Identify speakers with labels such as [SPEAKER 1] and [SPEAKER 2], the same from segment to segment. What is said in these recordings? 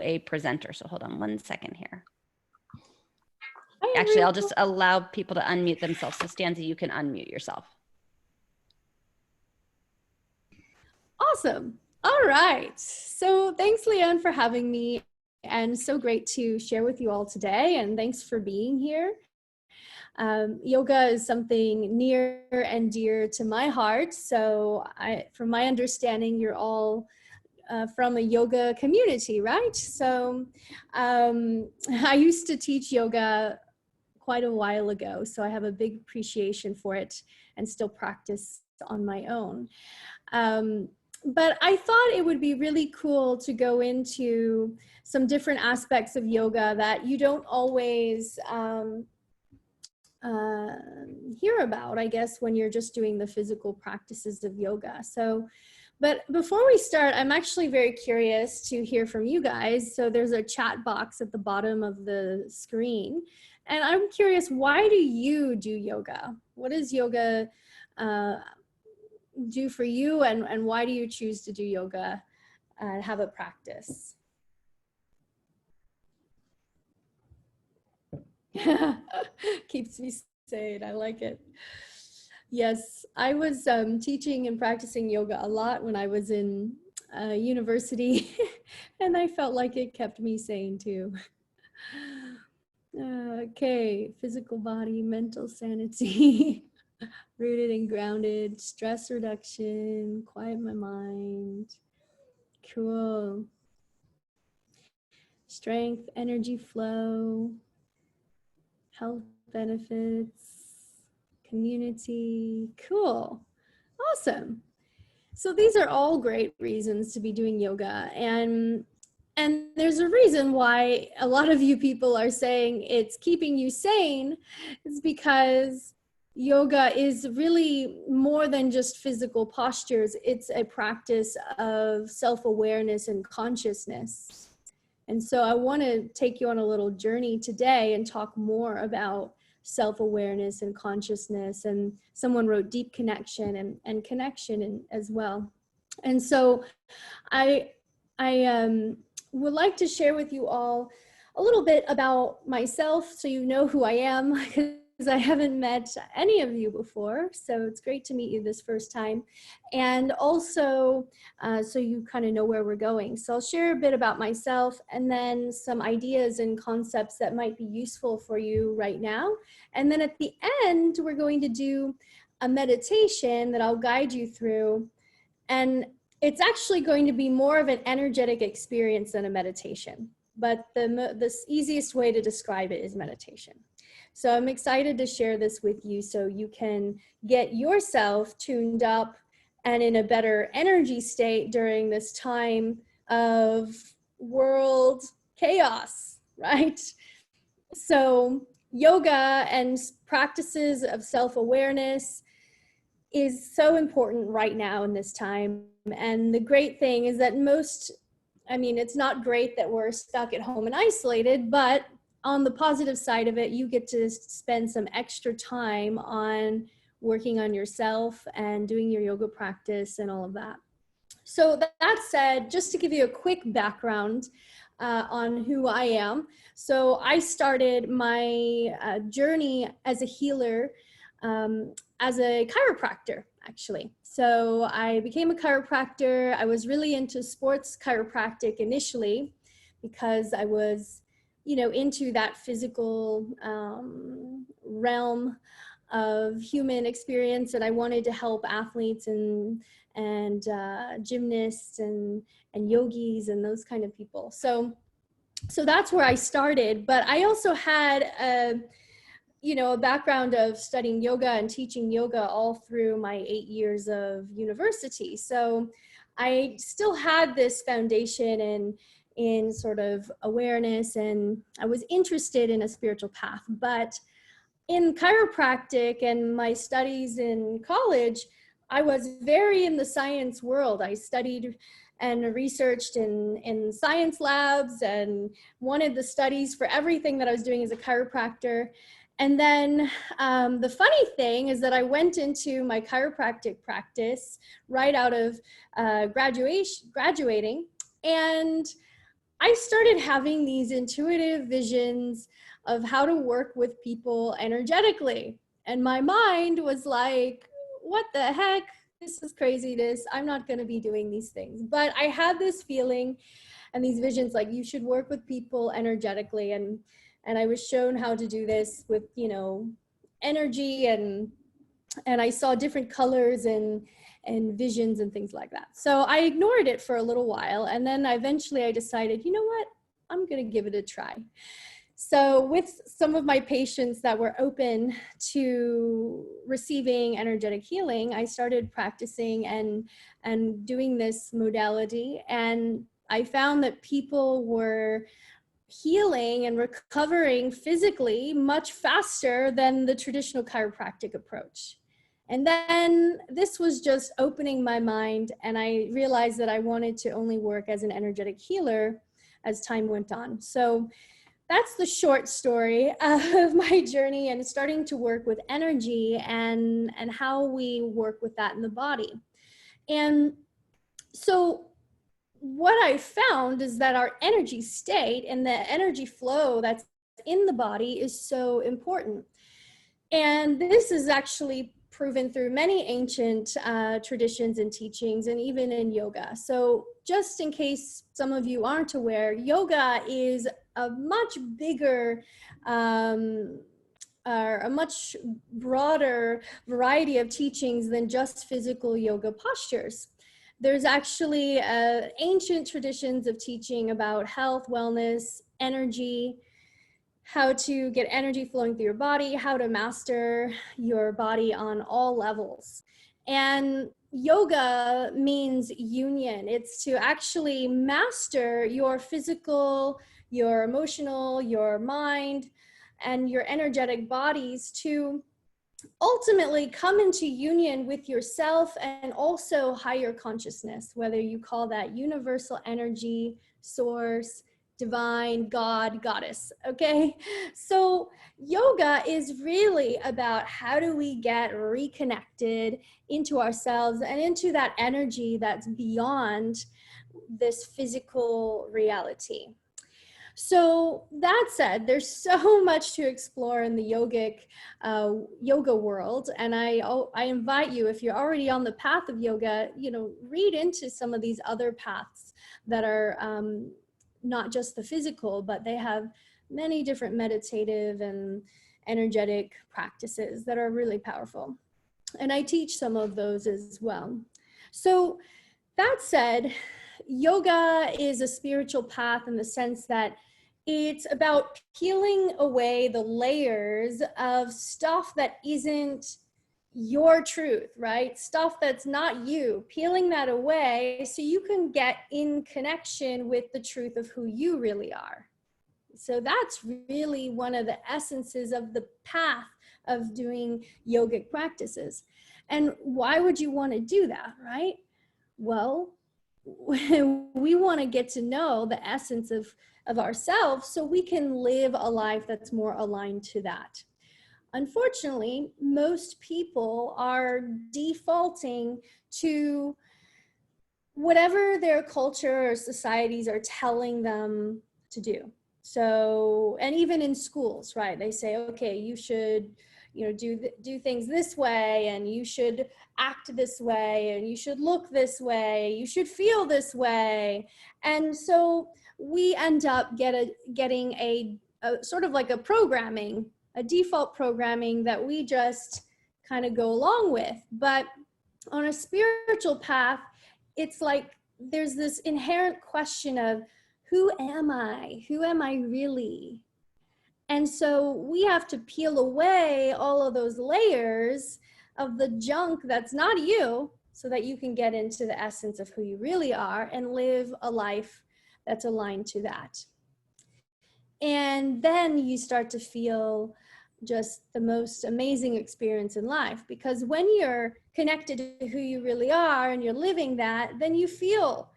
[SPEAKER 1] a presenter. So hold on one second here. Actually, I'll just allow people to unmute themselves. So Stanzie, you can unmute yourself.
[SPEAKER 2] Awesome. All right. So thanks, Leanne, for having me, and so great to share with you all today. And thanks for being here. Yoga is something near and dear to my heart. So from my understanding, you're all from a yoga community, right? So I used to teach yoga quite a while ago, so I have a big appreciation for it and still practice on my own. But I thought it would be really cool to go into some different aspects of yoga that you don't always hear about, I guess, when you're just doing the physical practices of yoga. So, but before we start, I'm actually very curious to hear from you guys. So there's a chat box at the bottom of the screen. And I'm curious, why do you do yoga? What does yoga do for you, and why do you choose to do yoga and have a practice? Keeps me sane. I like it. Yes, I was teaching and practicing yoga a lot when I was in university, and I felt like it kept me sane too. Okay, physical body, mental sanity, rooted and grounded, stress reduction, quiet my mind. Cool. Strength, energy flow, health benefits, community. Cool. Awesome. So these are all great reasons to be doing yoga. And there's a reason why a lot of you people are saying it's keeping you sane. It's because yoga is really more than just physical postures. It's a practice of self-awareness and consciousness. And so I want to take you on a little journey today and talk more about self-awareness and consciousness. And someone wrote deep connection and connection as well. And so I would like to share with you all a little bit about myself, so you know who I am, because I haven't met any of you before. So it's great to meet you this first time. And also, so you kind of know where we're going. So I'll share a bit about myself, and then some ideas and concepts that might be useful for you right now. And then at the end, we're going to do a meditation that I'll guide you through. And it's actually going to be more of an energetic experience than a meditation. But the easiest way to describe it is meditation. So I'm excited to share this with you so you can get yourself tuned up and in a better energy state during this time of world chaos, right? So yoga and practices of self-awareness is so important right now in this time. And the great thing is that it's not great that we're stuck at home and isolated, but on the positive side of it, you get to spend some extra time on working on yourself and doing your yoga practice and all of that. So that said, just to give you a quick background on who I am. So I started my journey as a healer as a chiropractor, actually. So I became a chiropractor. I was really into sports chiropractic initially because I was, into that physical realm of human experience, and I wanted to help athletes and gymnasts and yogis and those kind of people. So that's where I started. But I also had a background of studying yoga and teaching yoga all through my 8 years of university. So I still had this foundation in sort of awareness, and I was interested in a spiritual path. But in chiropractic and my studies in college, I was very in the science world. I studied and researched in science labs and wanted the studies for everything that I was doing as a chiropractor. And then the funny thing is that I went into my chiropractic practice right out of graduating, and I started having these intuitive visions of how to work with people energetically. And my mind was like, what the heck? This is craziness. I'm not going to be doing these things. But I had this feeling and these visions like, you should work with people energetically. And I was shown how to do this with, you know, energy, and I saw different colors and visions and things like that. So I ignored it for a little while, and then eventually I decided, you know what, I'm going to give it a try. So with some of my patients that were open to receiving energetic healing, I started practicing and doing this modality, and I found that people were healing and recovering physically much faster than the traditional chiropractic approach. And then this was just opening my mind, and I realized that I wanted to only work as an energetic healer as time went on. So that's the short story of my journey and starting to work with energy and how we work with that in the body. And so what I found is that our energy state and the energy flow that's in the body is so important. And this is actually proven through many ancient traditions and teachings, and even in yoga. So just in case some of you aren't aware, yoga is a much bigger, a much broader variety of teachings than just physical yoga postures. There's actually ancient traditions of teaching about health, wellness, energy, how to get energy flowing through your body, how to master your body on all levels. And yoga means union. It's to actually master your physical, your emotional, your mind, and your energetic bodies to ultimately come into union with yourself and also higher consciousness, whether you call that universal energy, source, divine, God, goddess, okay? So yoga is really about how do we get reconnected into ourselves and into that energy that's beyond this physical reality. So that said, there's so much to explore in the yogic yoga world, and I invite you, if you're already on the path of yoga, you know, read into some of these other paths that are not just the physical, but they have many different meditative and energetic practices that are really powerful. And I teach some of those as well. So that said, yoga is a spiritual path in the sense that it's about peeling away the layers of stuff that isn't your truth, right? Stuff that's not you, peeling that away so you can get in connection with the truth of who you really are. So that's really one of the essences of the path of doing yogic practices. And why would you want to do that, right? Well, we want to get to know the essence of ourselves so we can live a life that's more aligned to that. Unfortunately, most people are defaulting to whatever their culture or societies are telling them to do. So, and even in schools, right? They say, okay, you should, you know, do things this way, and you should act this way, and you should look this way, you should feel this way. And so we end up getting a sort of like a programming, a default programming that we just kind of go along with. But on a spiritual path, it's like there's this inherent question of, who am I? Who am I really? And so we have to peel away all of those layers of the junk that's not you so that you can get into the essence of who you really are and live a life that's aligned to that. And then you start to feel just the most amazing experience in life, because when you're connected to who you really are and you're living that, then you feel,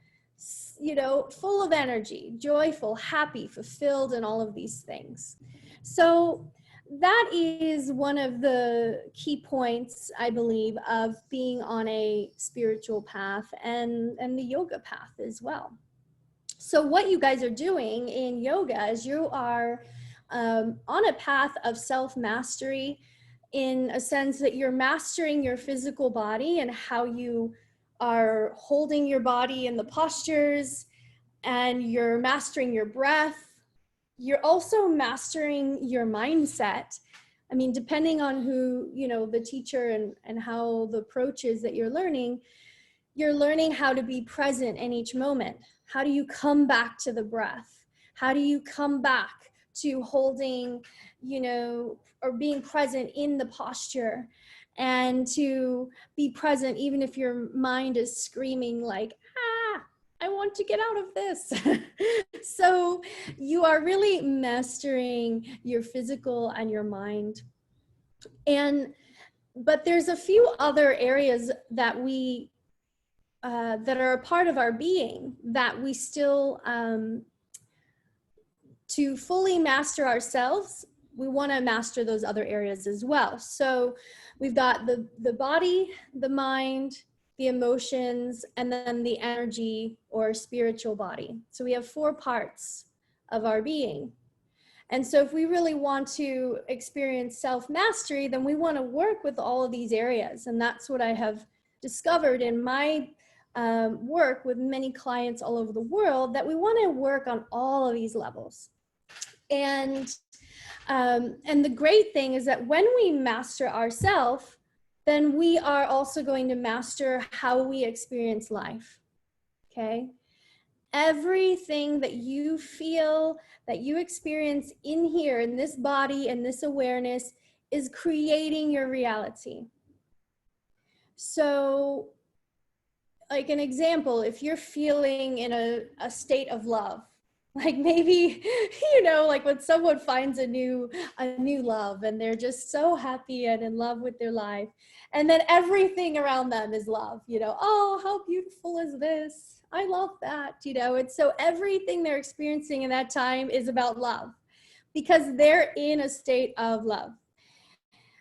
[SPEAKER 2] you know, full of energy, joyful, happy, fulfilled, and all of these things. So that is one of the key points, I believe, of being on a spiritual path and the yoga path as well. So what you guys are doing in yoga is you are on a path of self-mastery, in a sense that you're mastering your physical body and how you are holding your body in the postures, and you're mastering your breath. You're also mastering your mindset. I mean, depending on who, you know, the teacher and how the approach is that you're learning how to be present in each moment. How do you come back to the breath? How do you come back to holding, you know, or being present in the posture, and to be present even if your mind is screaming like, ah, I want to get out of this. So you are really mastering your physical and your mind. But there's a few other areas that we that are a part of our being that we still, to fully master ourselves, we want to master those other areas as well. So we've got the body, the mind, the emotions, and then the energy or spiritual body. So we have 4 parts of our being. And so if we really want to experience self-mastery, then we want to work with all of these areas. And that's what I have discovered in my work with many clients all over the world, that we want to work on all of these levels. And the great thing is that when we master ourselves, then we are also going to master how we experience life. Okay? Everything that you feel, that you experience in here, in this body and this awareness, is creating your reality. So, like an example, if you're feeling in a state of love, like maybe, you know, like when someone finds a new love and they're just so happy and in love with their life, and then everything around them is love, you know, oh, how beautiful is this? I love that, you know, and so everything they're experiencing in that time is about love, because they're in a state of love.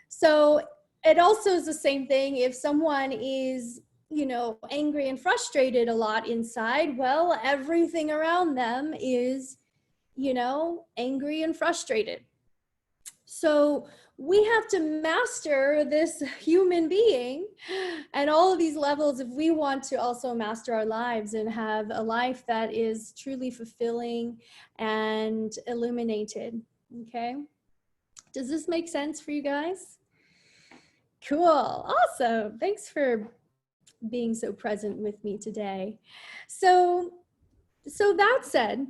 [SPEAKER 2] So it also is the same thing if someone is, you know, angry and frustrated a lot inside. Well, everything around them is, you know, angry and frustrated. So we have to master this human being and all of these levels if we want to also master our lives and have a life that is truly fulfilling and illuminated. Okay. Does this make sense for you guys? Cool. Awesome. Thanks for being so present with me today. So that said,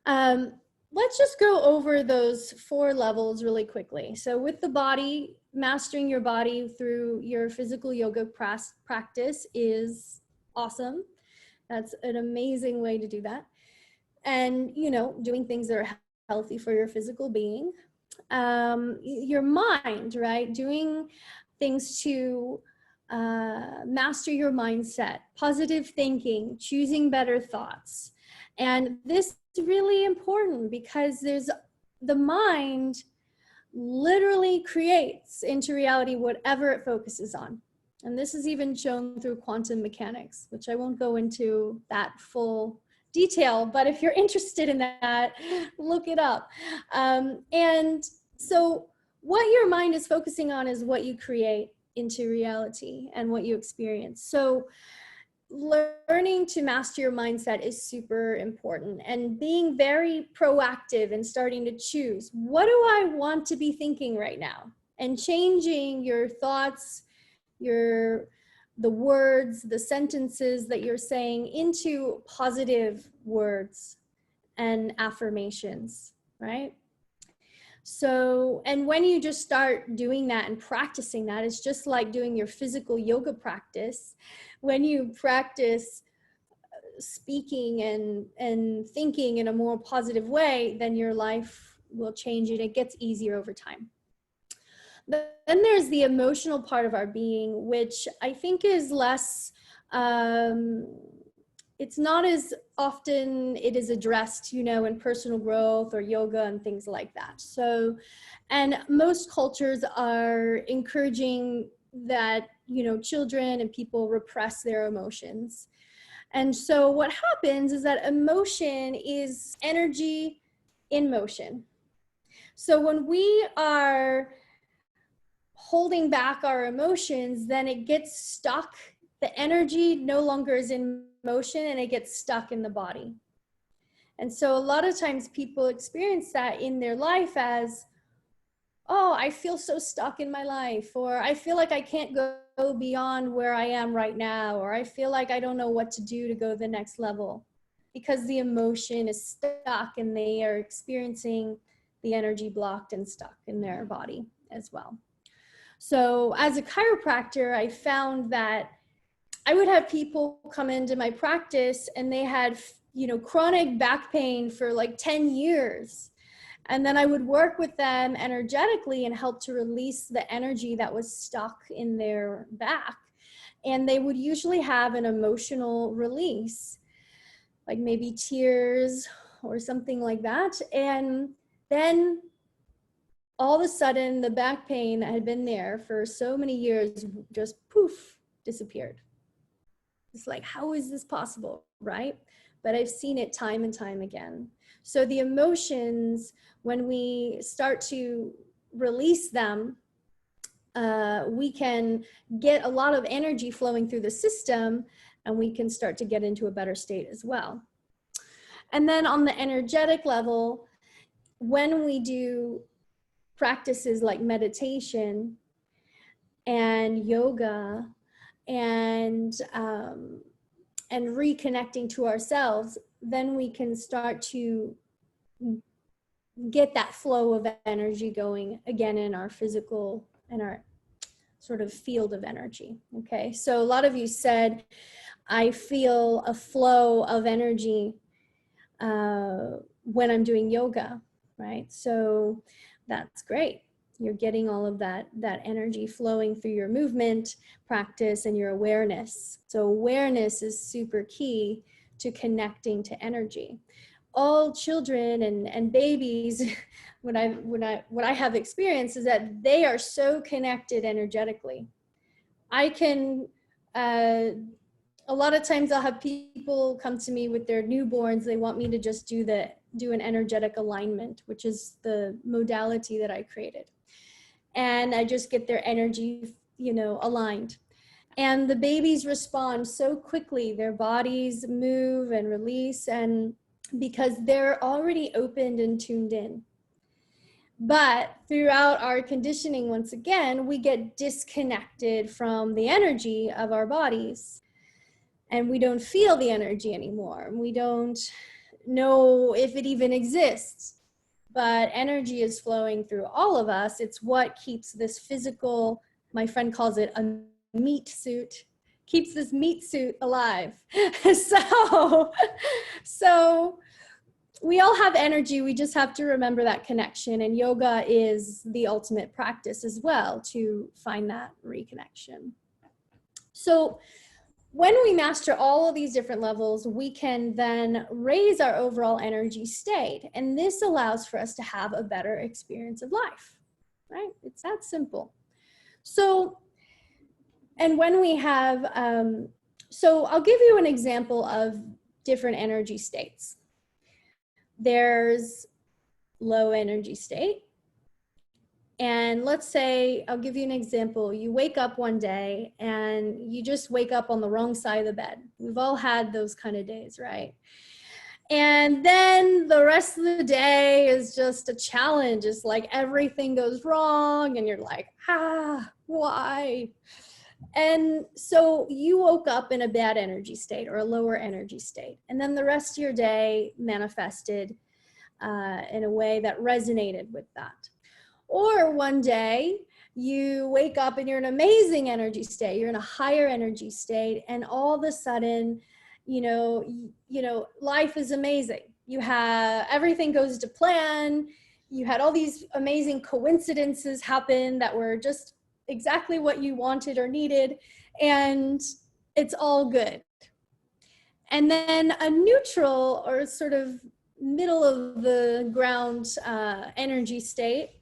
[SPEAKER 2] let's just go over those 4 levels really quickly. So with the body, mastering your body through your physical yoga practice is awesome. That's an amazing way to do that. And, you know, doing things that are healthy for your physical being. Your mind, right? Doing things to master your mindset, positive thinking, choosing better thoughts. And this is really important because the mind literally creates into reality whatever it focuses on. And this is even shown through quantum mechanics, which I won't go into that full detail, but if you're interested in that, look it up. And so what your mind is focusing on is what you create into reality and what you experience. So learning to master your mindset is super important, and being very proactive and starting to choose, what do I want to be thinking right now? And changing your thoughts, the words, the sentences that you're saying into positive words and affirmations, right? So, and when you just start doing that and practicing that, it's just like doing your physical yoga practice. When you practice speaking and thinking in a more positive way, then your life will change and it gets easier over time. Then there's the emotional part of our being, which I think is less, it's not as often it is addressed, you know, in personal growth or yoga and things like that. So, and most cultures are encouraging that, you know, children and people repress their emotions. And so what happens is that emotion is energy in motion. So when we are holding back our emotions, then it gets stuck. The energy no longer is in motion and it gets stuck in the body. And so a lot of times people experience that in their life as, oh, I feel so stuck in my life, or I feel like I can't go beyond where I am right now, or I feel like I don't know what to do to go to the next level, because the emotion is stuck and they are experiencing the energy blocked and stuck in their body as well. So as a chiropractor, I found that I would have people come into my practice and they had, chronic back pain for like 10 years. And then I would work with them energetically and help to release the energy that was stuck in their back. And they would usually have an emotional release, like maybe tears or something like that. And then all of a sudden, the back pain that had been there for so many years just poof, disappeared. It's like, how is this possible, right? But I've seen it time and time again. So the emotions, when we start to release them, we can get a lot of energy flowing through the system, and we can start to get into a better state as well. And then on the energetic level, when we do practices like meditation and yoga and reconnecting to ourselves, then we can start to get that flow of energy going again in our physical and our sort of field of energy. Okay, so a lot of you said, I feel a flow of energy when I'm doing yoga, right? So that's great. You're getting all of that energy flowing through your movement practice and your awareness. So awareness is super key to connecting to energy. All children and babies, what I have experienced is that they are so connected energetically. I can, a lot of times I'll have people come to me with their newborns. They want me to just do an energetic alignment, which is the modality that I created. And I just get their energy, aligned. And the babies respond so quickly. Their bodies move and release, and because they're already opened and tuned in. But throughout our conditioning, once again, we get disconnected from the energy of our bodies. And we don't feel the energy anymore. We don't know if it even exists. But energy is flowing through all of us. It's what keeps this physical, my friend calls it a meat suit, keeps this meat suit alive. So we all have energy. We just have to remember that connection. And yoga is the ultimate practice as well to find that reconnection. So when we master all of these different levels, we can then raise our overall energy state. And this allows for us to have a better experience of life, right? It's that simple. So, and when we have, so I'll give you an example of different energy states. There's low energy state. And let's say, I'll give you an example. You wake up one day and you just wake up on the wrong side of the bed. We've all had those kind of days, right? And then the rest of the day is just a challenge. It's like everything goes wrong and you're like, why? And so you woke up in a bad energy state or a lower energy state. And then the rest of your day manifested in a way that resonated with that. Or one day you wake up and you're in an amazing energy state, you're in a higher energy state, and all of a sudden, life is amazing. You have, everything goes to plan. You had all these amazing coincidences happen that were just exactly what you wanted or needed, and it's all good. And then a neutral or sort of middle of the ground energy state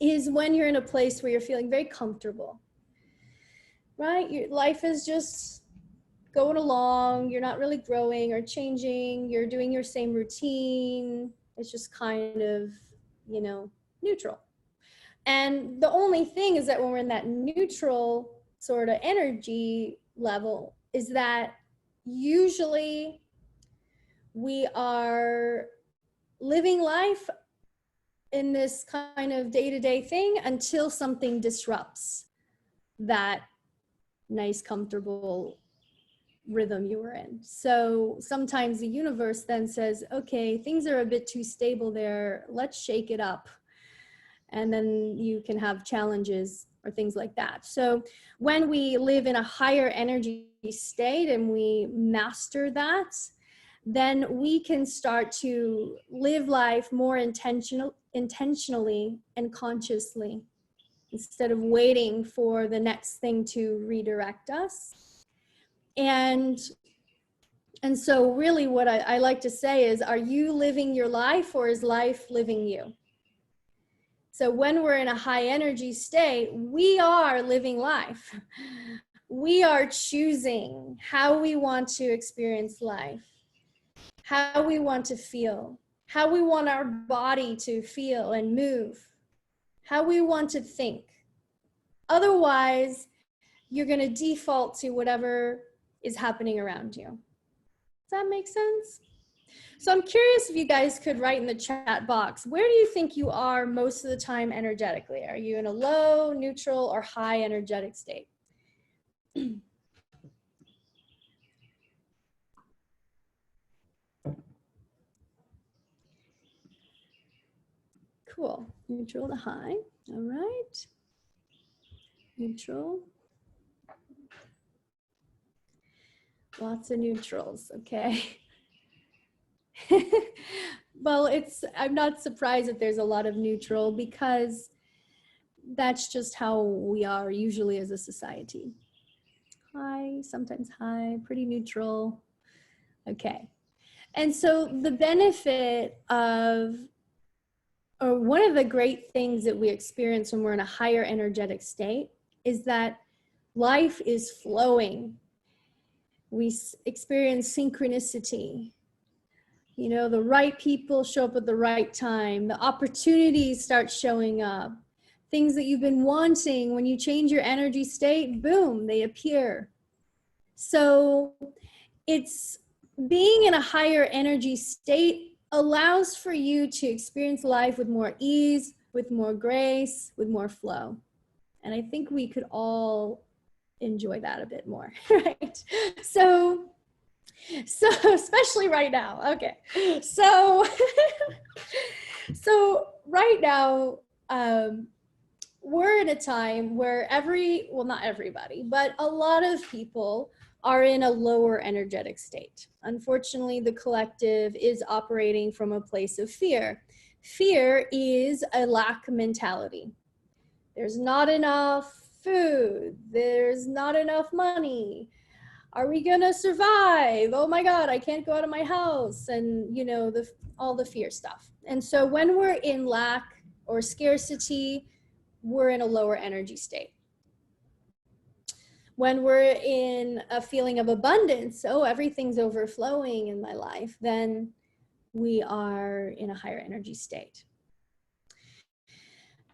[SPEAKER 2] is when you're in a place where you're feeling very comfortable, right? Your life is just going along. You're not really growing or changing. You're doing your same routine. It's just kind of, you know, neutral. And the only thing is that when we're in that neutral sort of energy level, is that usually we are living life in this kind of day-to-day thing until something disrupts that nice, comfortable rhythm you were in. So sometimes the universe then says, okay, things are a bit too stable there. Let's shake it up. And then you can have challenges or things like that. So when we live in a higher energy state and we master that, then we can start to live life more intentionally and consciously, instead of waiting for the next thing to redirect us. And so really what I like to say is, are you living your life or is life living you? So when we're in a high energy state, we are living life. We are choosing how we want to experience life, how we want to feel, how we want our body to feel and move, how we want to think. Otherwise, you're going to default to whatever is happening around you. Does that make sense? So I'm curious if you guys could write in the chat box, where do you think you are most of the time energetically? Are you in a low, neutral, or high energetic state? Cool. Neutral to high. All right. Neutral. Lots of neutrals. Okay. Well, I'm not surprised that there's a lot of neutral, because that's just how we are usually as a society. High, sometimes high, pretty neutral. Okay. And so the benefit of, or one of the great things that we experience when we're in a higher energetic state, is that life is flowing. We experience synchronicity. You know, the right people show up at the right time. The opportunities start showing up. Things that you've been wanting, when you change your energy state, boom, they appear. So it's being in a higher energy state allows for you to experience life with more ease, with more grace, with more flow. And I think we could all enjoy that a bit more, right? So especially right now. Okay. So right now, we're in a time where well, not everybody, but a lot of people are in a lower energetic state. Unfortunately, the collective is operating from a place of fear. Fear is a lack mentality. There's not enough food. There's not enough money. Are we gonna survive? Oh my God, I can't go out of my house. And you know, all the fear stuff. And so when we're in lack or scarcity, we're in a lower energy state. When we're in a feeling of abundance, oh, everything's overflowing in my life, then we are in a higher energy state.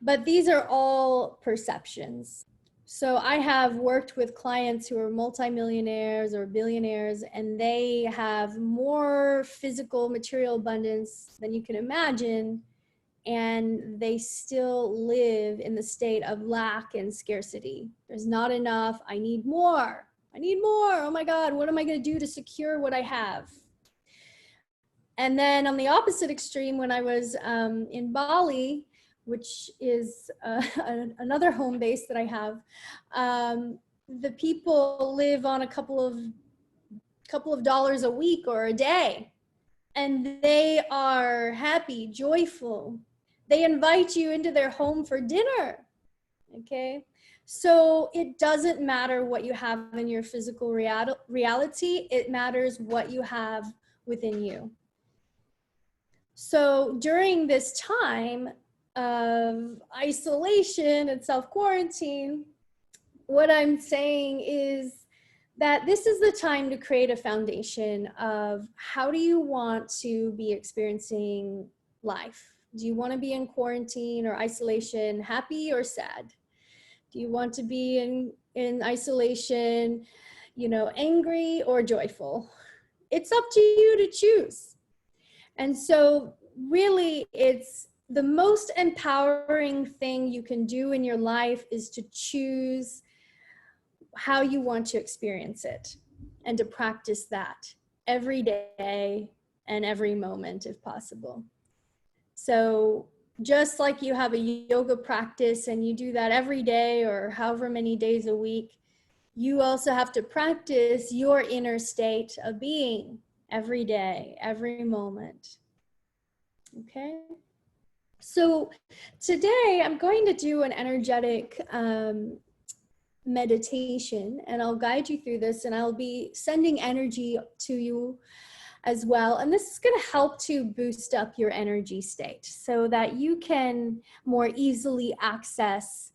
[SPEAKER 2] But these are all perceptions. So I have worked with clients who are multimillionaires or billionaires, and they have more physical material abundance than you can imagine, and they still live in the state of lack and scarcity. There's not enough. I need more. I need more. Oh my God, what am I going to do to secure what I have? And then on the opposite extreme, when I was in Bali, which is another home base that I have, the people live on a couple of dollars a week or a day, and they are happy, joyful. They invite you into their home for dinner, okay? So it doesn't matter what you have in your physical reality, it matters what you have within you. So during this time of isolation and self-quarantine, what I'm saying is that this is the time to create a foundation of how do you want to be experiencing life? Do you want to be in quarantine or isolation, happy or sad? Do you want to be in isolation, you know, angry or joyful? It's up to you to choose. And so really it's the most empowering thing you can do in your life is to choose how you want to experience it and to practice that every day and every moment if possible. So just like you have a yoga practice and you do that every day or however many days a week, you also have to practice your inner state of being every day, every moment. Okay? So today I'm going to do an energetic meditation, and I'll guide you through this, and I'll be sending energy to you as well. And this is going to help to boost up your energy state so that you can more easily access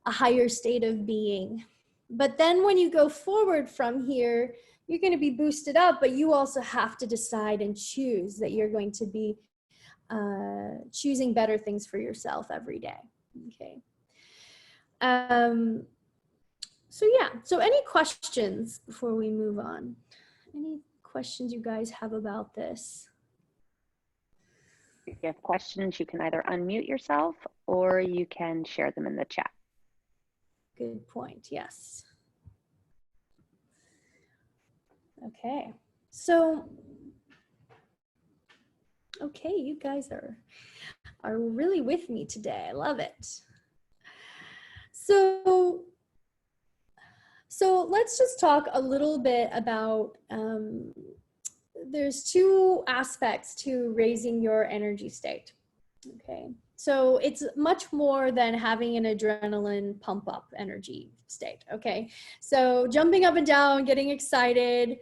[SPEAKER 2] a higher state of being. But then when you go forward from here, you're going to be boosted up, but you also have to decide and choose that you're going to be choosing better things for yourself every day. Okay. So yeah, so any questions before we move on? Any questions you guys have about this?
[SPEAKER 1] If you have questions, you can either unmute yourself or you can share them in the chat.
[SPEAKER 2] Good point, yes. Okay, so, okay, you guys are really with me today. I love it. So let's just talk a little bit about, there's two aspects to raising your energy state, okay? So it's much more than having an adrenaline pump up energy state, okay? So jumping up and down, getting excited,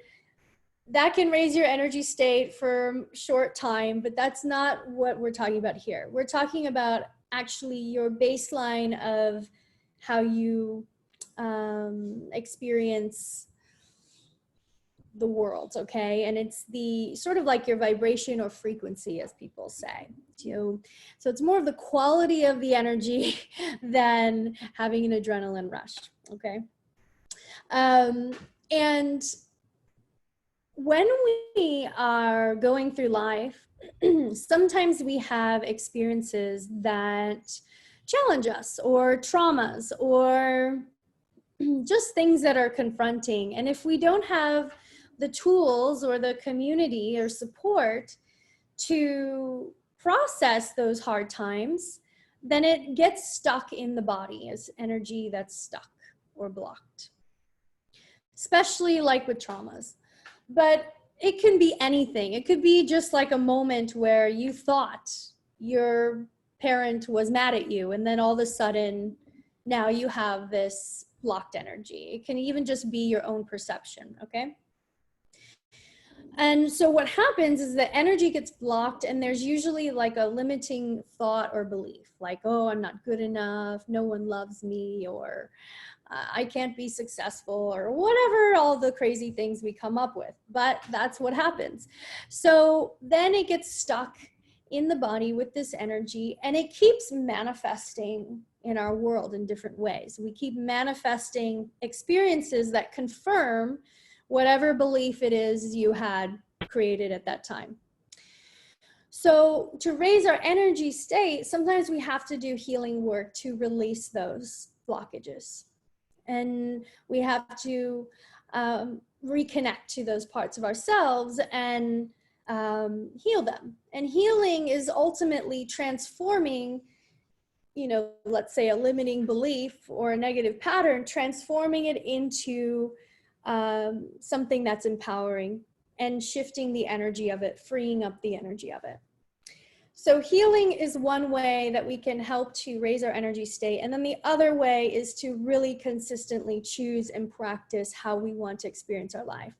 [SPEAKER 2] that can raise your energy state for a short time, but that's not what we're talking about here. We're talking about actually your baseline of how you experience the world, okay? And it's the sort of like your vibration or frequency, as people say. So it's more of the quality of the energy than having an adrenaline rush, okay? And when we are going through life, sometimes we have experiences that challenge us, or traumas, or just things that are confronting. And if we don't have the tools or the community or support to process those hard times, then it gets stuck in the body as energy that's stuck or blocked, especially like with traumas. But it can be anything. It could be just like a moment where you thought your parent was mad at you, and then all of a sudden now you have this blocked energy. It can even just be your own perception, okay? And so what happens is that energy gets blocked, and there's usually like a limiting thought or belief, like, oh, I'm not good enough, no one loves me, or I can't be successful, or whatever, all the crazy things we come up with. But that's what happens. So then it gets stuck in the body with this energy, and it keeps manifesting in our world in different ways. We keep manifesting experiences that confirm whatever belief it is you had created at that time. So to raise our energy state, sometimes we have to do healing work to release those blockages. And we have to reconnect to those parts of ourselves and heal them. And healing is ultimately transforming, you know, let's say a limiting belief or a negative pattern, transforming it into something that's empowering and shifting the energy of it, freeing up the energy of it. So healing is one way that we can help to raise our energy state. And then the other way is to really consistently choose and practice how we want to experience our life.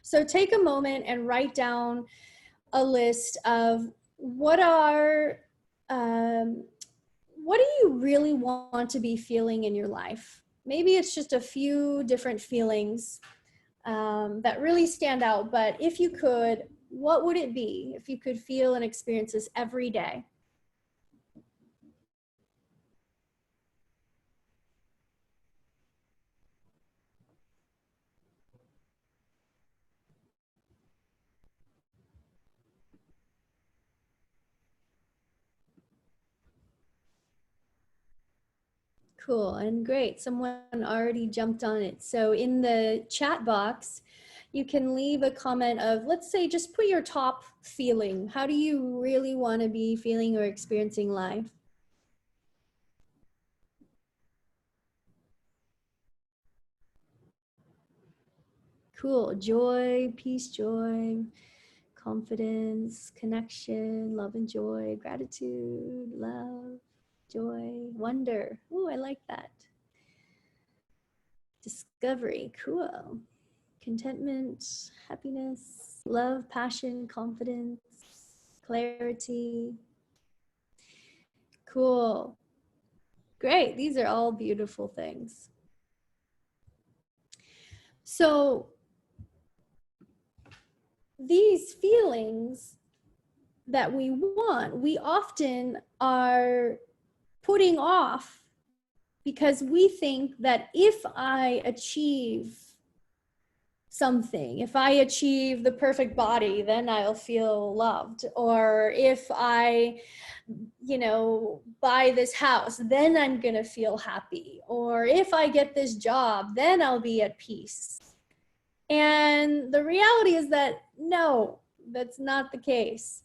[SPEAKER 2] So take a moment and write down a list of what do you really want to be feeling in your life? Maybe it's just a few different feelings that really stand out. But if you could, what would it be if you could feel and experience this every day? Cool and great. Someone already jumped on it. So in the chat box, you can leave a comment of, let's say, just put your top feeling. How do you really want to be feeling or experiencing life? Cool. Joy, peace, joy, confidence, connection, love and joy, gratitude, love, joy, wonder. Ooh, I like that. Discovery. Cool. Contentment, happiness, love, passion, confidence, clarity. Cool. Great. These are all beautiful things. So these feelings that we want, we often are putting off because we think that if I achieve something, if I achieve the perfect body, then I'll feel loved. Or if I, buy this house, then I'm going to feel happy. Or if I get this job, then I'll be at peace. And the reality is that no, that's not the case.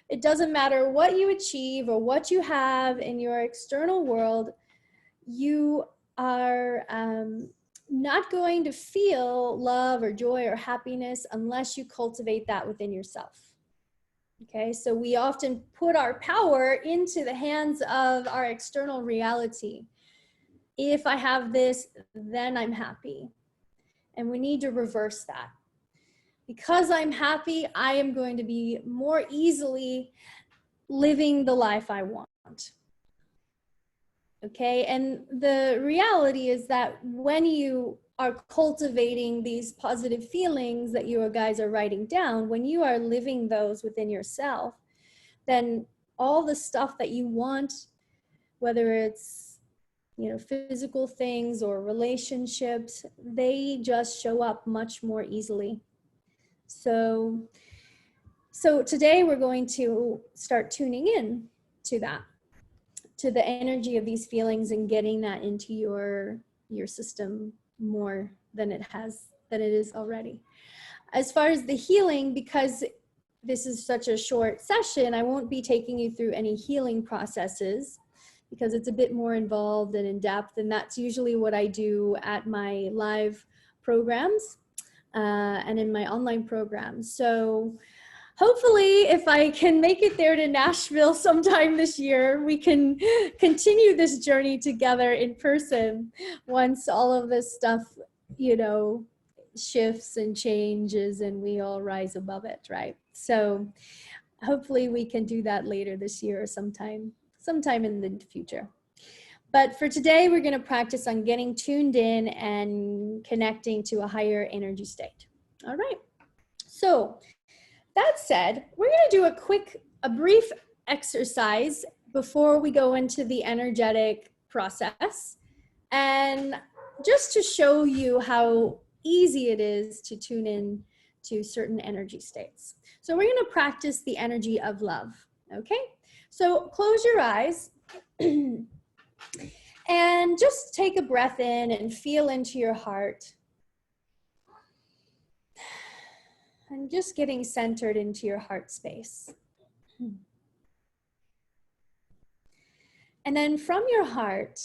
[SPEAKER 2] It doesn't matter what you achieve or what you have in your external world, you are not going to feel love or joy or happiness unless you cultivate that within yourself. Okay, so we often put our power into the hands of our external reality. If I have this, then I'm happy. And we need to reverse that. Because I'm happy, I am going to be more easily living the life I want. Okay, and the reality is that when you are cultivating these positive feelings that you guys are writing down, when you are living those within yourself, then all the stuff that you want, whether it's physical things or relationships, they just show up much more easily. So today we're going to start tuning in to that, to the energy of these feelings and getting that into your system more than it is already. As far as the healing, because this is such a short session, I won't be taking you through any healing processes because it's a bit more involved and in depth, and that's usually what I do at my live programs and in my online programs. So hopefully, if I can make it there to Nashville sometime this year, we can continue this journey together in person once all of this stuff, shifts and changes and we all rise above it, right? So hopefully we can do that later this year or sometime in the future. But for today, we're going to practice on getting tuned in and connecting to a higher energy state. All right. So that said, we're going to do a brief exercise before we go into the energetic process, and just to show you how easy it is to tune in to certain energy states. So we're going to practice the energy of love. Okay, so close your eyes and just take a breath in and feel into your heart. And just getting centered into your heart space. And then from your heart,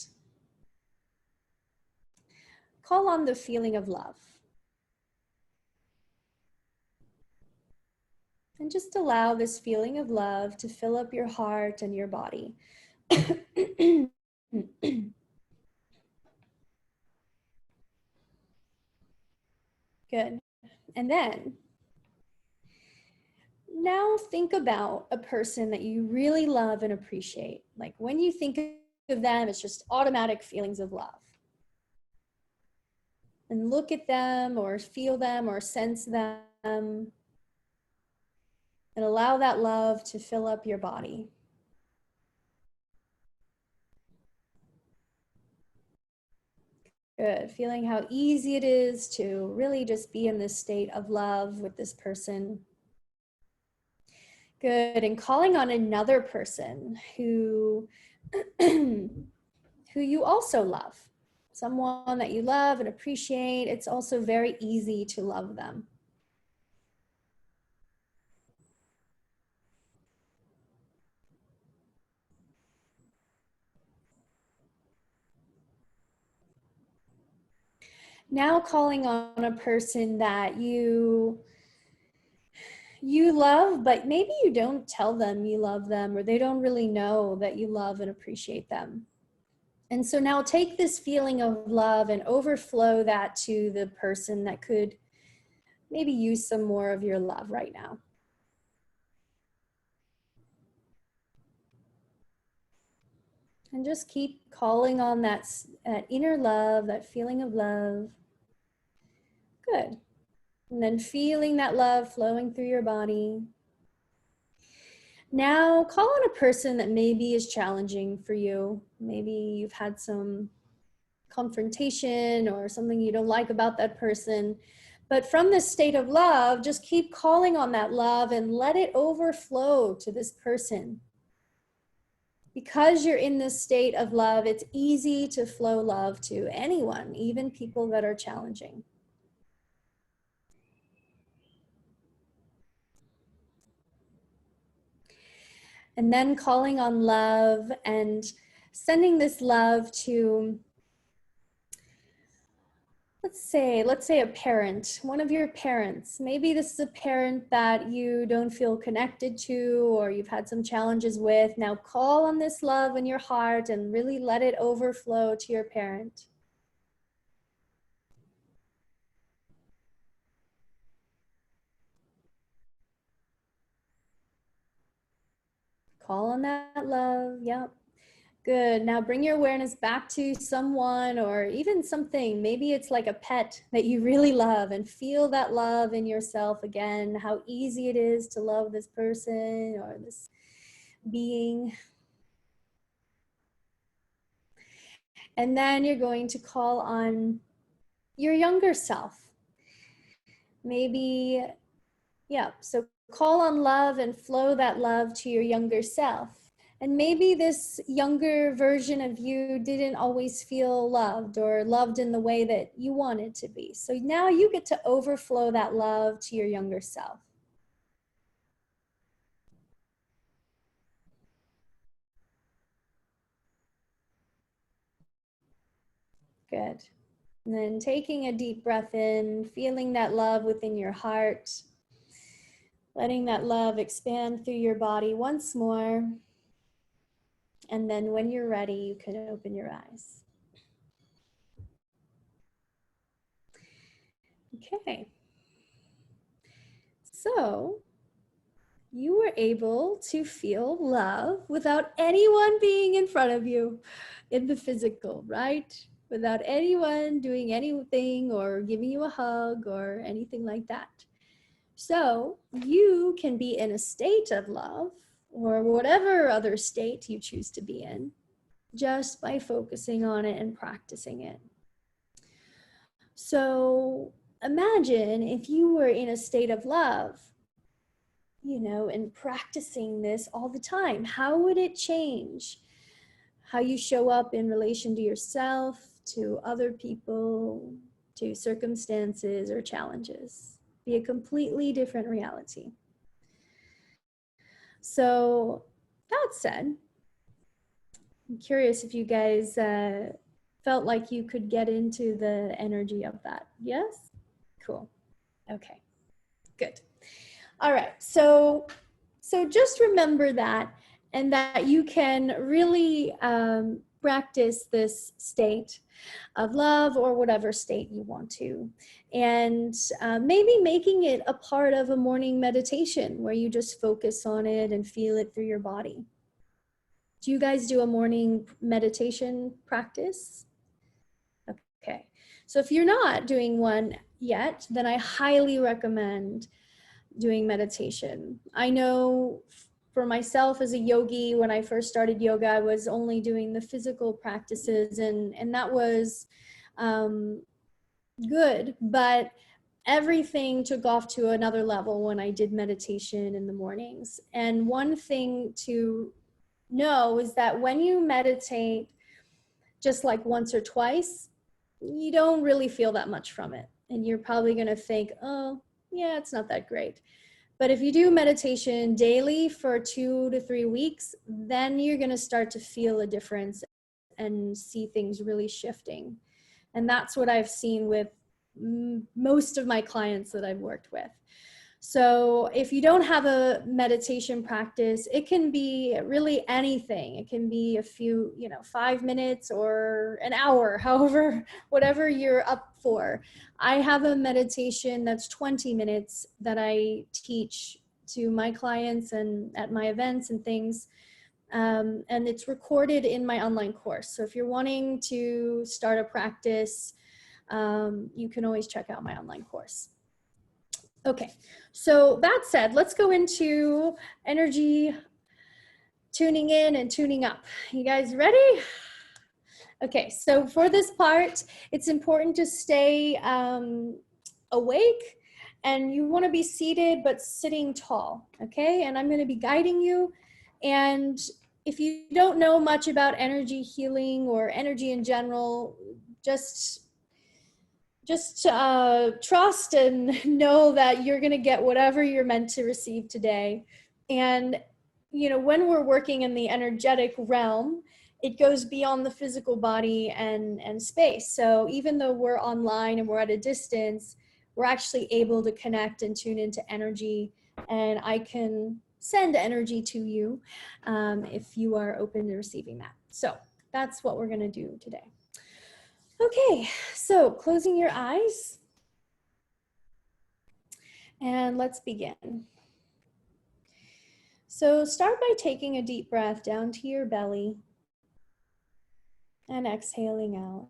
[SPEAKER 2] call on the feeling of love. And just allow this feeling of love to fill up your heart and your body. Good. And then now think about a person that you really love and appreciate. Like when you think of them, it's just automatic feelings of love. and look at them or feel them or sense them, and allow that love to fill up your body. Good. Feeling how easy it is to really just be in this state of love with this person. Good. And calling on another person who who you also love. Someone that you love and appreciate. It's also very easy to love them. Now calling on a person that you love, but maybe you don't tell them you love them, or they don't really know that you love and appreciate them. And so now take this feeling of love and overflow that to the person that could maybe use some more of your love right now. And just keep calling on that inner love, that feeling of love. Good. And then feeling that love flowing through your body. Now call on a person that maybe is challenging for you. Maybe you've had some confrontation or something you don't like about that person. But from this state of love, just keep calling on that love and let it overflow to this person. Because you're in this state of love, it's easy to flow love to anyone, even people that are challenging. And then calling on love and sending this love to, let's say a parent, one of your parents. Maybe this is a parent that you don't feel connected to, or you've had some challenges with. Now call on this love in your heart and really let it overflow to your parent. Call on that love. Yep. Good. Now bring your awareness back to someone or even something. Maybe it's like a pet that you really love, and feel that love in yourself again, how easy it is to love this person or this being. And then you're going to call on your younger self. Maybe, yeah, so call on love and flow that love to your younger self. And maybe this younger version of you didn't always feel loved or loved in the way that you wanted to be. So now you get to overflow that love to your younger self. Good. And then taking a deep breath in, feeling that love within your heart, letting that love expand through your body once more. And then when you're ready, you can open your eyes. Okay. So you were able to feel love without anyone being in front of you in the physical, right? Without anyone doing anything or giving you a hug or anything like that. So you can be in a state of love or whatever other state you choose to be in just by focusing on it and practicing it. So imagine if you were in a state of love, you know, and practicing this all the time. How would it change how you show up in relation to yourself, to other people, to circumstances or challenges? Be a completely different reality. So that said, I'm curious if you guys felt like you could get into the energy of that. Yes? Cool. Okay, good. All right, so just remember that, and that you can really practice this state of love or whatever state you want to. And maybe making it a part of a morning meditation where you just focus on it and feel it through your body. Do you guys do a morning meditation practice? Okay, So if you're not doing one yet, then I highly recommend doing meditation. I know for myself as a yogi, when I first started yoga, I was only doing the physical practices, and that was good, but everything took off to another level when I did meditation in the mornings. And one thing to know is that when you meditate just like once or twice, you don't really feel that much from it. And you're probably going to think, oh, yeah, it's not that great. But if you do meditation daily for 2 to 3 weeks, then you're going to start to feel a difference and see things really shifting. And that's what I've seen with most of my clients that I've worked with. So if you don't have a meditation practice, it can be really anything. It can be a few, 5 minutes or an hour, however, whatever you're up for. I have a meditation that's 20 minutes that I teach to my clients and at my events and things. And it's recorded in my online course. So if you're wanting to start a practice, you can always check out my online course. Okay, so that said, let's go into energy tuning in and tuning up. You guys ready? Okay, so for this part, it's important to stay awake, and you want to be seated but sitting tall, okay? And I'm going to be guiding you. And if you don't know much about energy healing or energy in general, just trust and know that you're going to get whatever you're meant to receive today. And, when we're working in the energetic realm, it goes beyond the physical body and space. So even though we're online and we're at a distance, we're actually able to connect and tune into energy. And I can send energy to you if you are open to receiving that. So that's what we're going to do today. Okay, so closing your eyes, and let's begin. So start by taking a deep breath down to your belly and exhaling out.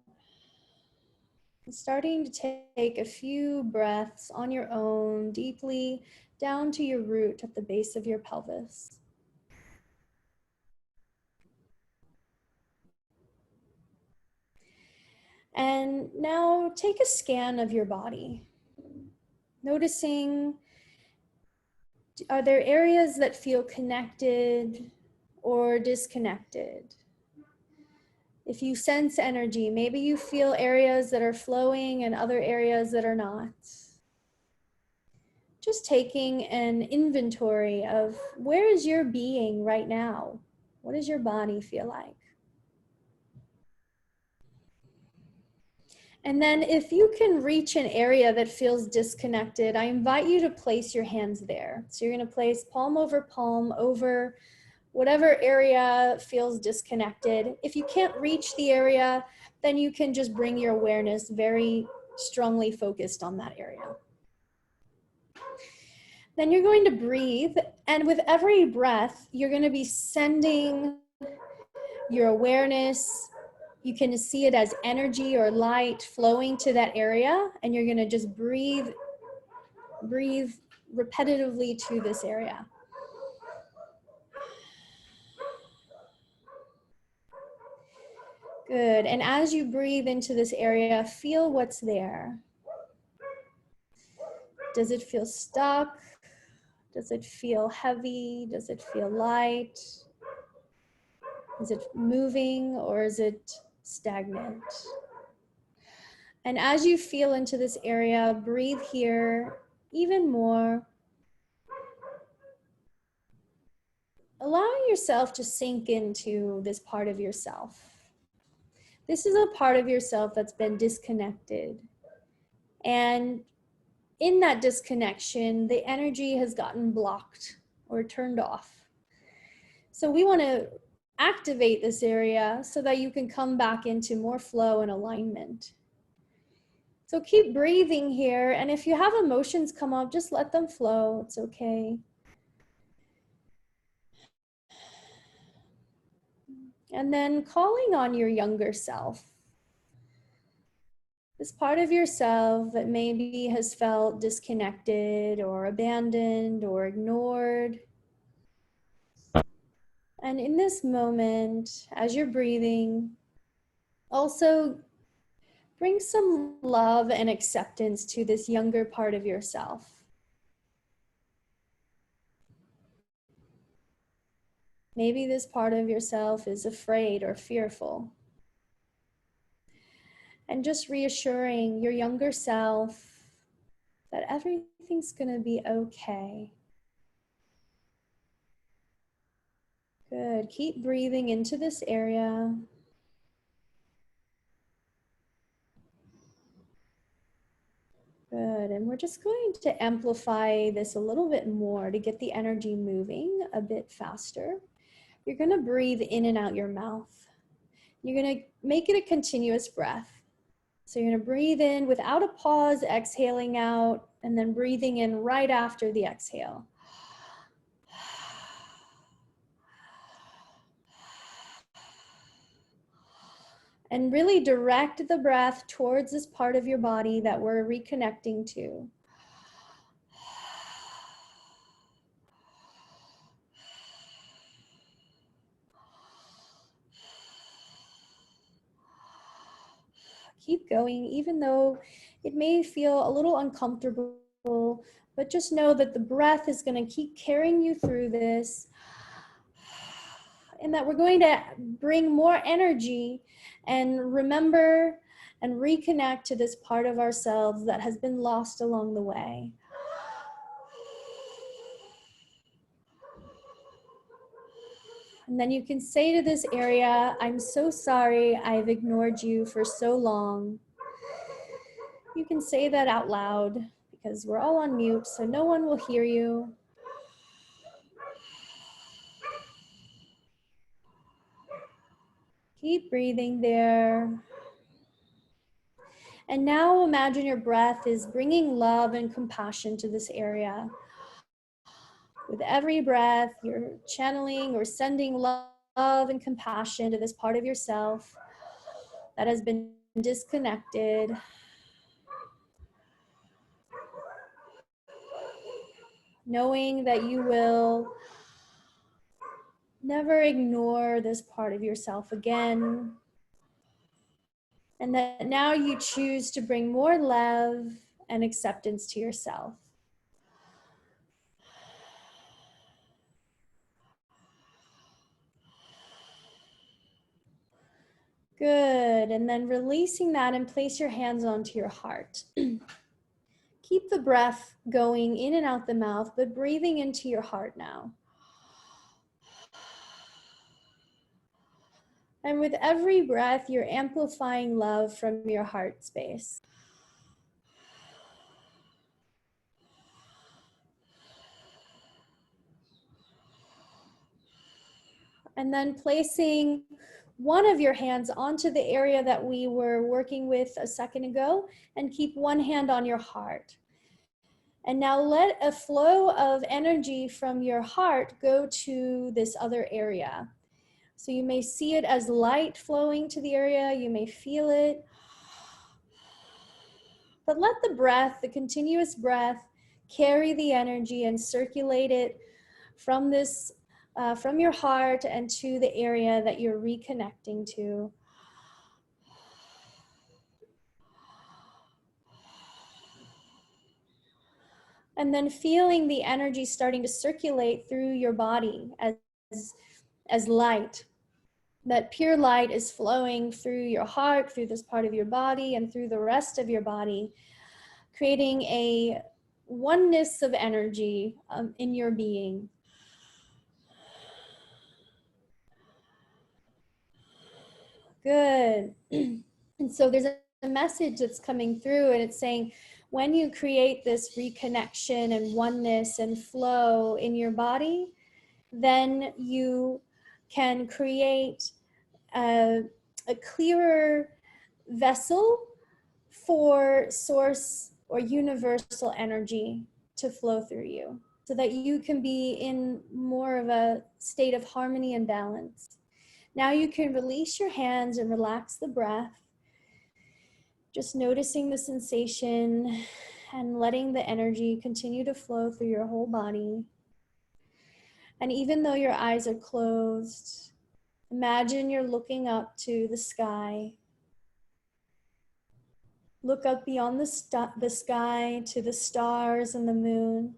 [SPEAKER 2] Starting to take a few breaths on your own, deeply down to your root at the base of your pelvis. And now take a scan of your body, noticing, are there areas that feel connected or disconnected? If you sense energy, maybe you feel areas that are flowing and other areas that are not. Just taking an inventory of where is your being right now? What does your body feel like? And then if you can reach an area that feels disconnected, I invite you to place your hands there. So you're going to place palm over whatever area feels disconnected. If you can't reach the area, then you can just bring your awareness very strongly focused on that area. Then you're going to breathe, and with every breath, you're going to be sending your awareness. You can see it as energy or light flowing to that area, and you're going to just breathe repetitively to this area. Good. And as you breathe into this area, feel what's there. Does it feel stuck? Does it feel heavy? Does it feel light? Is it moving or is it stagnant? And as you feel into this area, breathe here even more. Allowing yourself to sink into this part of yourself. This is a part of yourself that's been disconnected. And in that disconnection, the energy has gotten blocked or turned off. So we want to activate this area so that you can come back into more flow and alignment. So keep breathing here. And if you have emotions come up, just let them flow. It's okay. And then calling on your younger self. This part of yourself that maybe has felt disconnected or abandoned or ignored. And in this moment, as you're breathing, also bring some love and acceptance to this younger part of yourself. Maybe this part of yourself is afraid or fearful. And just reassuring your younger self that everything's going to be okay. Good. Keep breathing into this area. Good. And we're just going to amplify this a little bit more to get the energy moving a bit faster. You're going to breathe in and out your mouth. You're going to make it a continuous breath. So you're going to breathe in without a pause, exhaling out, and then breathing in right after the exhale. And really direct the breath towards this part of your body that we're reconnecting to. Keep going, even though it may feel a little uncomfortable, but just know that the breath is going to keep carrying you through this, and that we're going to bring more energy and remember and reconnect to this part of ourselves that has been lost along the way. And then you can say to this area, I'm so sorry I've ignored you for so long. You can say that out loud because we're all on mute, so no one will hear you. Keep breathing there. And now imagine your breath is bringing love and compassion to this area. With every breath, you're channeling or sending love and compassion to this part of yourself that has been disconnected. Knowing that you will never ignore this part of yourself again. And that now you choose to bring more love and acceptance to yourself. Good. And then releasing that and place your hands onto your heart. Keep the breath going in and out the mouth, but breathing into your heart now. And with every breath, you're amplifying love from your heart space. And then placing one of your hands onto the area that we were working with a second ago, and keep one hand on your heart. And now let a flow of energy from your heart go to this other area. So you may see it as light flowing to the area, you may feel it. But let the breath, the continuous breath, carry the energy and circulate it from this, from your heart and to the area that you're reconnecting to. And then feeling the energy starting to circulate through your body as light. That pure light is flowing through your heart, through this part of your body, and through the rest of your body, creating a oneness of energy in your being. Good. And so there's a message that's coming through, and it's saying, when you create this reconnection and oneness and flow in your body, then you can create a clearer vessel for source or universal energy to flow through you, so that you can be in more of a state of harmony and balance. Now you can release your hands and relax the breath. Just noticing the sensation and letting the energy continue to flow through your whole body. And even though your eyes are closed, imagine you're looking up to the sky. Look up beyond the sky to the stars and the moon,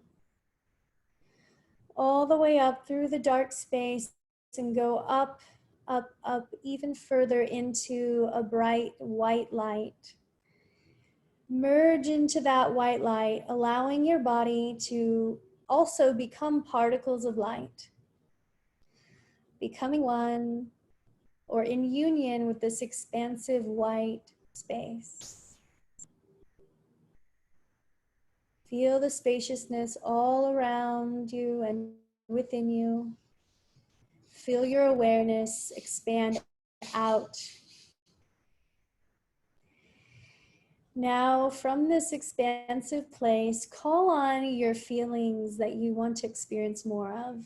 [SPEAKER 2] all the way up through the dark space, and go up, up, up, even further into a bright white light. Merge into that white light, allowing your body to also become particles of light, becoming one or in union with this expansive white space. Feel the spaciousness all around you and within you. Feel your awareness expand out. Now, from this expansive place, call on your feelings that you want to experience more of.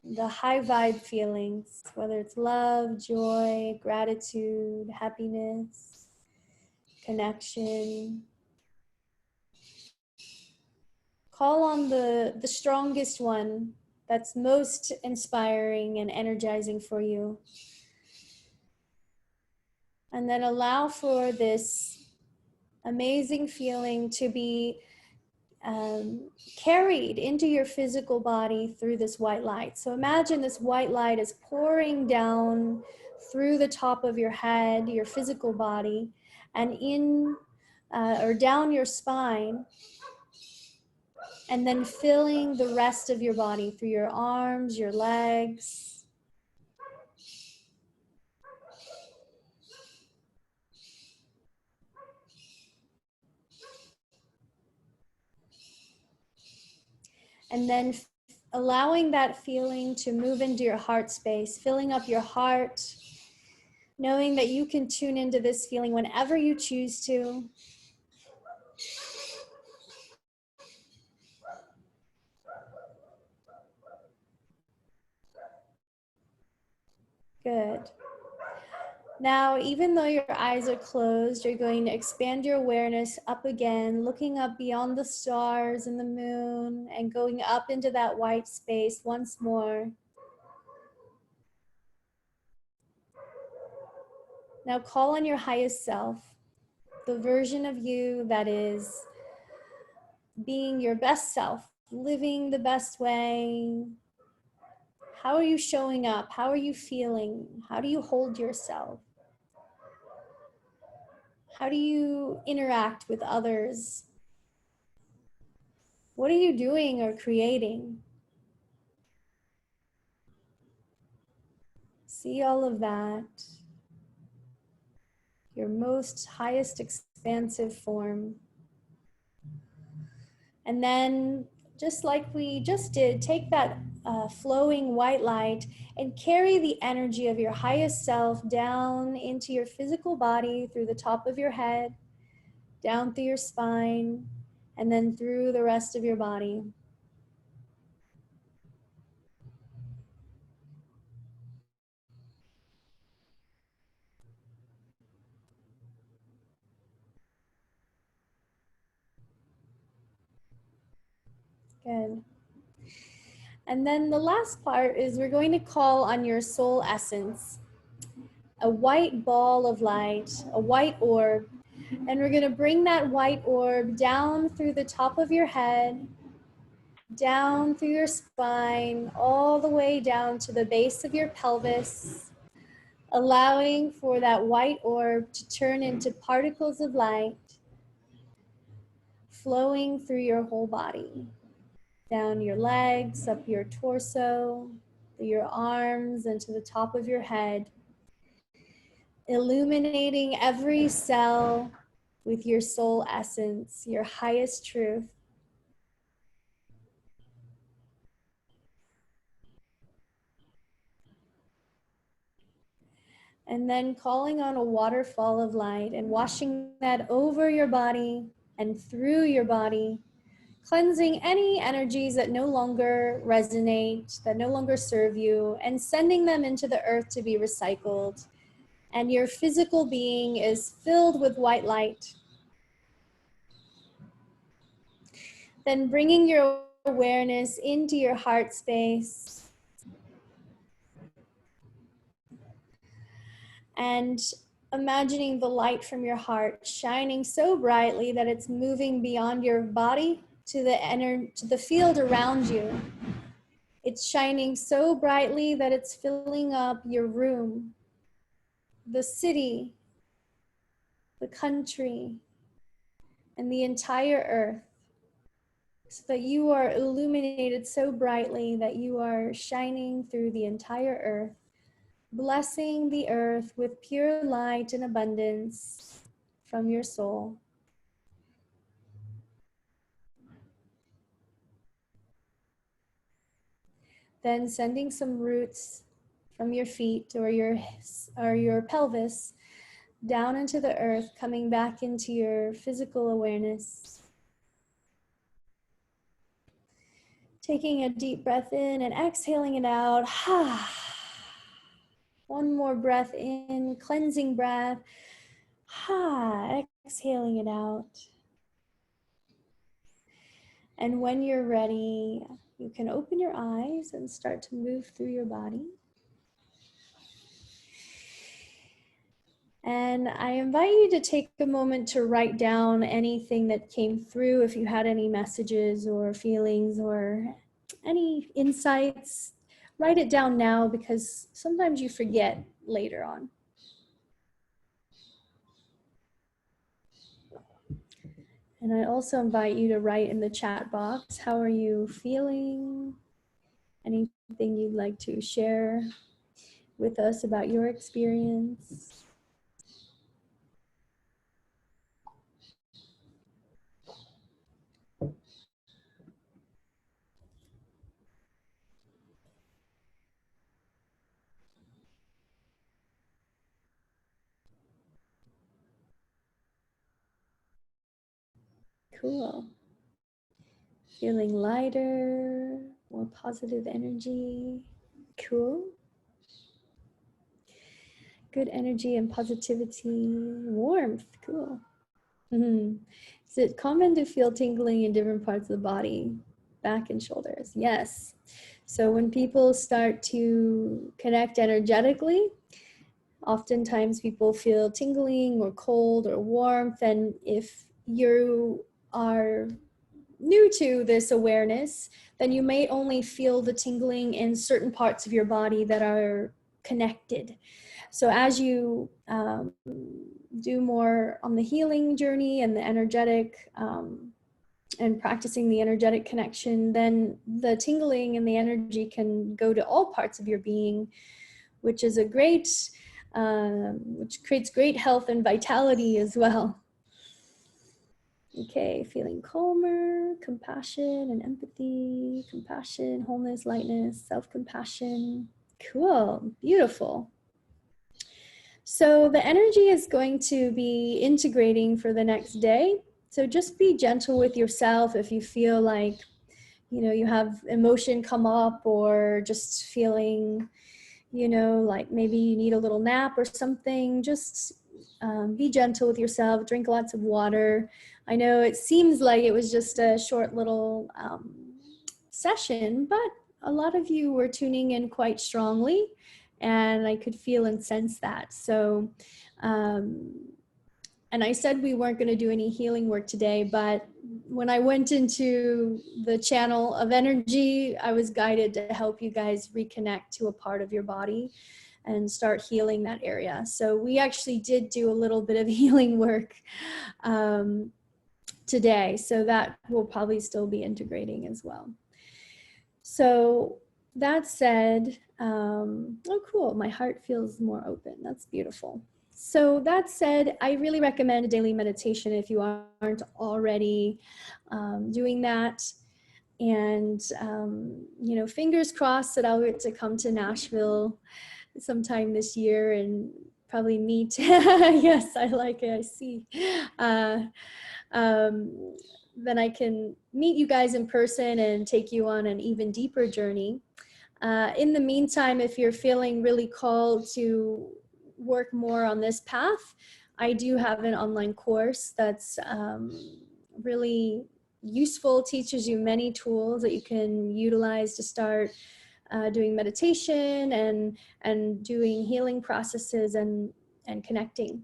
[SPEAKER 2] The high vibe feelings, whether it's love, joy, gratitude, happiness, connection. Call on the strongest one that's most inspiring and energizing for you. And then allow for this amazing feeling to be carried into your physical body through this white light. So imagine this white light is pouring down through the top of your head, your physical body, and in or down your spine, and then filling the rest of your body through your arms, your legs. And then allowing that feeling to move into your heart space, filling up your heart, knowing that you can tune into this feeling whenever you choose to. Good. Now, even though your eyes are closed, you're going to expand your awareness up again, looking up beyond the stars and the moon and going up into that white space once more. Now call on your highest self, the version of you that is being your best self, living the best way. How are you showing up? How are you feeling? How do you hold yourself? How do you interact with others? What are you doing or creating? See all of that. Your most highest expansive form. And then, just like we just did, take that flowing white light and carry the energy of your highest self down into your physical body through the top of your head, down through your spine, and then through the rest of your body. Good. And then the last part is we're going to call on your soul essence, a white ball of light, a white orb, and we're going to bring that white orb down through the top of your head, down through your spine, all the way down to the base of your pelvis, allowing for that white orb to turn into particles of light, flowing through your whole body, down your legs, up your torso, through your arms, and to the top of your head, illuminating every cell with your soul essence, your highest truth. And then calling on a waterfall of light and washing that over your body and through your body, cleansing any energies that no longer resonate, that no longer serve you, and sending them into the earth to be recycled, and your physical being is filled with white light. Then bringing your awareness into your heart space and imagining the light from your heart shining so brightly that it's moving beyond your body to the field around you. It's shining so brightly that it's filling up your room, the city, the country, and the entire earth, so that you are illuminated so brightly that you are shining through the entire earth, blessing the earth with pure light and abundance from your soul. Then sending some roots from your feet or your pelvis down into the earth, coming back into your physical awareness. Taking a deep breath in and exhaling it out. One more breath in, cleansing breath. Exhaling it out. And when you're ready, you can open your eyes and start to move through your body. And I invite you to take a moment to write down anything that came through, if you had any messages or feelings or any insights. Write it down now, because sometimes you forget later on. And I also invite you to write in the chat box, how are you feeling? Anything you'd like to share with us about your experience? Cool. Feeling lighter, more positive energy. Cool. Good energy and positivity, warmth. Cool. Is it common to feel tingling in different parts of the body, back and shoulders? Yes. So when people start to connect energetically, oftentimes people feel tingling or cold or warmth. And if you are new to this awareness, then you may only feel the tingling in certain parts of your body that are connected. So as you do more on the healing journey and the energetic and practicing the energetic connection, then the tingling and the energy can go to all parts of your being, which is a great, which creates great health and vitality as well. Okay, feeling calmer, compassion and empathy, compassion, wholeness, lightness, self-compassion. Cool, beautiful. So the energy is going to be integrating for the next day. So just be gentle with yourself if you feel like, you know, you have emotion come up, or just feeling, you know, like maybe you need a little nap or something. Just be gentle with yourself, drink lots of water. I know it seems like it was just a short little session, but a lot of you were tuning in quite strongly, and I could feel and sense that. So, and I said we weren't going to do any healing work today, but when I went into the channel of energy, I was guided to help you guys reconnect to a part of your body and start healing that area. So we actually did do a little bit of healing work today, so that will probably still be integrating as well. So that said, oh cool, my heart feels more open. That's beautiful. So that said, I really recommend a daily meditation if you aren't already doing that. And, you know, fingers crossed that I'll get to come to Nashville sometime this year and probably meet. Yes, I like it. I see. Then I can meet you guys in person and take you on an even deeper journey. In the meantime, if you're feeling really called to work more on this path, I do have an online course that's really useful, teaches you many tools that you can utilize to start doing meditation and doing healing processes and connecting.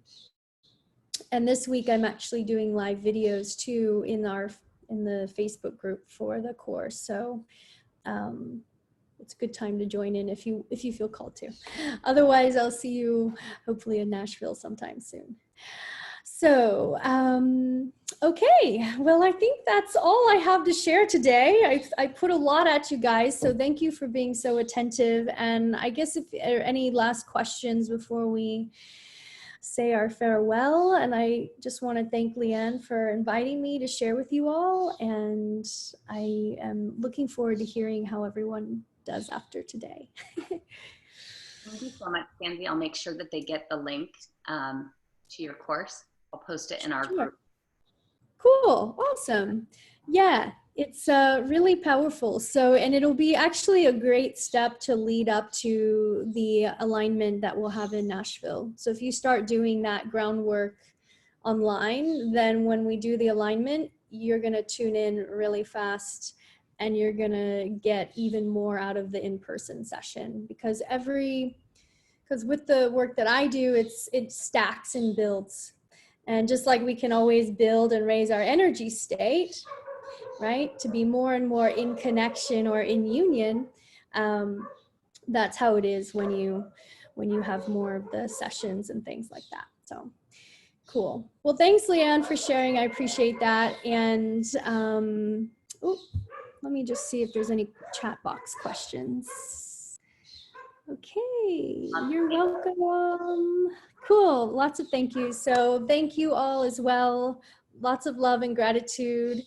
[SPEAKER 2] And this week I'm actually doing live videos too in the Facebook group for the course. So it's a good time to join in if you feel called to. Otherwise, I'll see you hopefully in Nashville sometime soon. So, okay, well, I think that's all I have to share today. I put a lot at you guys, so thank you for being so attentive. And I guess if there are any last questions before we say our farewell, and I just want to thank Leanne for inviting me to share with you all, and I am looking forward to hearing how everyone does after today.
[SPEAKER 1] Thank you so much, Stanzie. I'll make sure that they get the link to your course. I'll post it in our group.
[SPEAKER 2] Cool, awesome. Yeah, it's really powerful. So, and it'll be actually a great step to lead up to the alignment that we'll have in Nashville. So if you start doing that groundwork online, then when we do the alignment, you're gonna tune in really fast and you're gonna get even more out of the in-person session, because with the work that I do, it stacks and builds. And just like we can always build and raise our energy state, right, to be more and more in connection or in union, that's how it is when you have more of the sessions and things like that. So cool. Well, thanks, Leanne, for sharing. I appreciate that. And let me just see if there's any chat box questions. Okay, you're welcome. Cool, lots of thank yous. So thank you all as well. Lots of love and gratitude.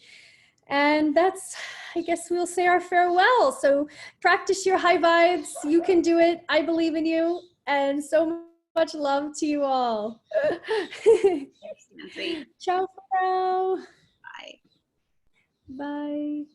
[SPEAKER 2] And that's, I guess we'll say our farewell. So practice your high vibes. You can do it. I believe in you. And so much love to you all. Ciao for now.
[SPEAKER 1] Bye.
[SPEAKER 2] Bye.